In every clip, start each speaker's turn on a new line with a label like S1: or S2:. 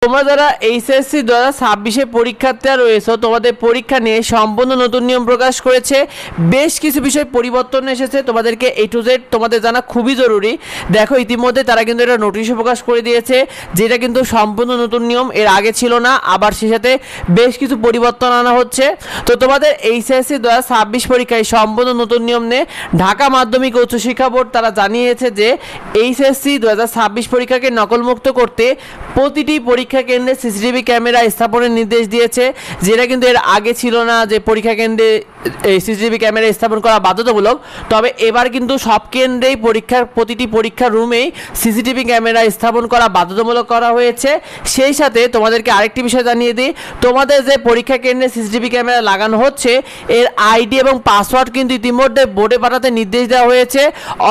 S1: তোমরা যারা এইচএসসি 2026 পরীক্ষার্থীরা রয়েছে, তোমাদের পরীক্ষা নিয়ে সম্পূর্ণ নতুন নিয়ম প্রকাশ করেছে। বেশ কিছু বিষয় পরিবর্তন এসেছে, তোমাদেরকে A to Z তোমাদের জানা খুবই জরুরি। দেখো ইতিমধ্যে তারা কিন্তু এটা নোটিশও প্রকাশ করে দিয়েছে, যেটা কিন্তু সম্পূর্ণ নতুন নিয়ম, এর আগে ছিল না। আবার সে সাথে বেশ কিছু পরিবর্তন আনা হচ্ছে। তো তোমাদের এইচএসসি 2026 পরীক্ষায় সম্পূর্ণ নতুন নিয়ম নিয়ে ঢাকা মাধ্যমিক উচ্চশিক্ষা বোর্ড তারা জানিয়েছে যে এইচএসসি 2026 পরীক্ষাকে নকলমুক্ত করতে প্রতিটি পরীক্ষা কেন্দ্রে সিসিটিভি ক্যামেরা স্থাপনের নির্দেশ দিয়েছে, যেটা কিন্তু এর আগে ছিল না যে পরীক্ষা কেন্দ্রে সিসিটিভি ক্যামেরা স্থাপন করা বাধ্যতামূলক। তবে এবার কিন্তু সব কেন্দ্রেই প্রতিটি পরীক্ষার রুমেই সিসিটিভি ক্যামেরা স্থাপন করা বাধ্যতামূলক করা হয়েছে। সেই সাথে তোমাদেরকে আরেকটি বিষয় জানিয়ে দিই, তোমাদের যে পরীক্ষা কেন্দ্রে সিসিটিভি ক্যামেরা লাগানো হচ্ছে এর আইডি এবং পাসওয়ার্ড কিন্তু ইতিমধ্যে বোর্ডে পাঠাতে নির্দেশ দেওয়া হয়েছে।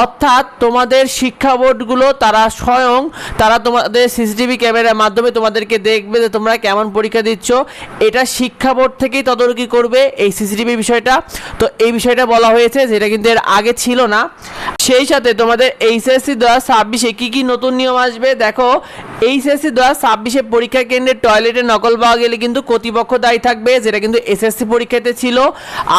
S1: অর্থাৎ তোমাদের শিক্ষা বোর্ডগুলো তারা তোমাদের সিসিটিভি ক্যামেরার মাধ্যমে তোমাদেরকে দেখবে যে তোমরা কেমন পরীক্ষা দিচ্ছ। এটা শিক্ষা বোর্ড থেকেই তদারকি করবে এই সিসিটিভি বিষয়টা। তো এই বিষয়টা বলা হয়েছে, যেটা কিন্তু এর আগে ছিল না। সেই সাথে তোমাদের এইচএসসি 2026 কি কি নতুন নিয়ম আসবে দেখো। এইচএসসি 2026 পরীক্ষা কেন্দ্রে টয়লেটে নকল পাওয়া গেলে কিন্তু কর্তৃপক্ষ দায়ী থাকবে, যেটা কিন্তু এসএসসি পরীক্ষাতে ছিল।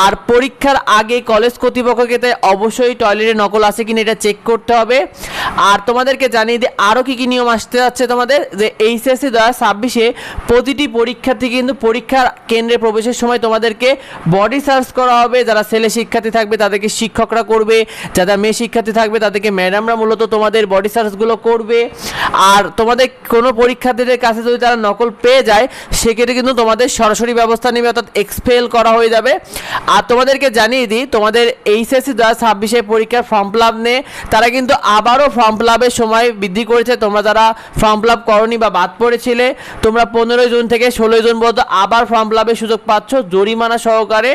S1: আর পরীক্ষার আগে কলেজ কর্তৃপক্ষকে অবশ্যই টয়লেটে নকল আছে কিনা এটা চেক করতে হবে। আর তোমাদেরকে জানিয়ে দিই আরও কি কি নিয়ম আসতে যাচ্ছে তোমাদের, যে এইচএসসি 2026 প্রতিটি পরীক্ষার্থী কিন্তু পরীক্ষার কেন্দ্রে প্রবেশের সময় তোমাদেরকে বডি সার্চ করা হবে। যারা ছেলে শিক্ষার্থী থাকবে তাদেরকে শিক্ষকরা করবে, যারা মেয়ে শিক্ষার্থী থাকবে তাদেরকে ম্যাডামরা মূলত তোমাদের বডি সার্চগুলো করবে। আর তোমাদের কোনো পরীক্ষার্থীদের কাছে যদি তারা নকল পেয়ে যায় সেক্ষেত্রে কিন্তু তোমাদের সরাসরি ব্যবস্থা নেবে, অর্থাৎ এক্সপেল করা হয়ে যাবে। আর তোমাদেরকে জানিয়ে দিই তোমাদের এইচএসসি 2026 পরীক্ষার ফর্ম ফিল আপ নিয়ে তারা কিন্তু আবারও ফর্ম ফিল আপের সময় বৃদ্ধি করেছে। তোমরা যারা ফর্ম ফিল আপ করনি বা বাদ পড়েছিলে, তোমরা 15 জুন থেকে 16 জুন পর্যন্ত আবার ফর্ম ফিল আপের সুযোগ পাচ্ছ জরিমানা সহকারে।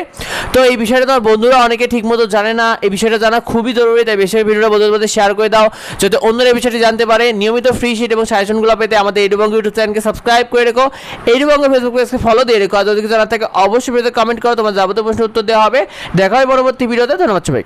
S1: তো এই বিষয়টা তোমার বন্ধুরা অনেকে ঠিকমতো জানে না, এই বিষয়টা জানা খুবই জরুরি। তাই বেশি ভিডিওটা বন্ধুদের মধ্যে শেয়ার করে দাও, যাতে অন্যরা এই বিষয়টি জানতে পারে। নিয়মিত ফ্রি শিট এবং সাজেশনগুলো পেতে আমাদের এডুবঙ্গ ইউটিউব চ্যানেলকে সাবস্ক্রাইব করে রেখো, এডুবঙ্গ ফেসবুক পেজকে ফলো দিয়ে রেখো। আর যদি কিছু জানার থাকে অবশ্যই ভিডিওতে কমেন্ট করো, তোমার যাবতীয় প্রশ্নের উত্তর দেওয়া হবে। দেখা হয় পরবর্তী ভিডিওতে। ধন্যবাদ সবাইকে।